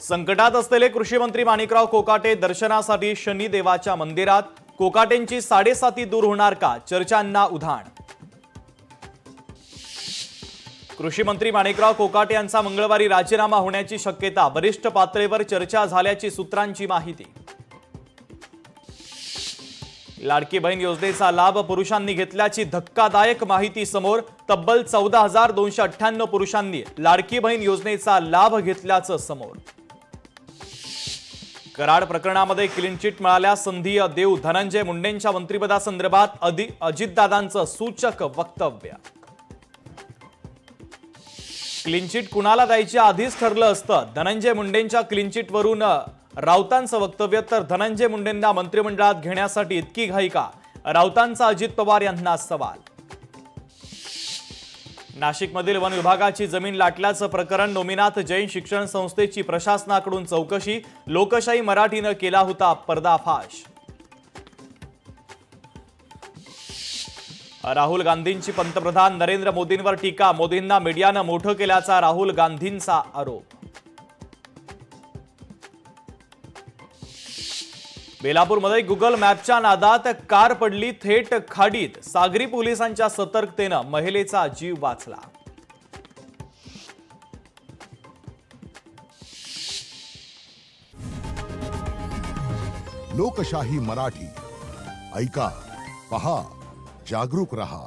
संकटात असलेले कृषी मंत्री माणिकराव कोकाटे दर्शनासाठी शनिदेवाच्या मंदिरात। कोकाटेंची 7.5 दूर होणार का, चर्चांना उधाण। कृषी मंत्री माणिकराव कोकाटे यांचा मंगळवारी राजीनामा होण्याची शक्यता, वरिष्ठ पातळीवर चर्चा झाल्याची सूत्रांची माहिती। लाडकी बहीण योजनेचा लाभ पुरुषांनी घेतल्याची धक्कादायक माहिती समोर। तब्बल 14,298 पुरुषांनी लाडकी बहीण योजनेचा लाभ घेतल्याचं समोर। कराड प्रकरणामध्ये क्लीन चिट मिळाल्यास संधी देऊ, धनंजय मुंडेंच्या मंत्रिपदासंदर्भात अजितदादांचं सूचक वक्तव्य। क्लीन चिट कुणाला द्यायची आधीच ठरलं असतं, धनंजय मुंडेंच्या क्लीन चिटवरून राऊतांचं वक्तव्य। तर धनंजय मुंडेंना मंत्रिमंडळात घेण्यासाठी इतकी घाई का, राऊतांचा अजित पवार यांना सवाल। नाशिकमधील वन विभागाची जमीन लाटल्याचं प्रकरण, नोमिनाथ जैन शिक्षण संस्थेची प्रशासनाकडून चौकशी, लोकशाही मराठीनं केला होता पर्दाफाश। राहुल गांधींची पंतप्रधान नरेंद्र मोदींवर टीका, मोदींना मीडियानं मोठं केल्याचा राहुल गांधींचा आरोप। बेलापूरमध्ये गुगल मॅपच्या नादात कार पडली थेट खाडीत, सागरी पोलिसांच्या सतर्कतेनं महिलेचा जीव वाचला। लोकशाही मराठी ऐका, पहा, जागरूक रहा।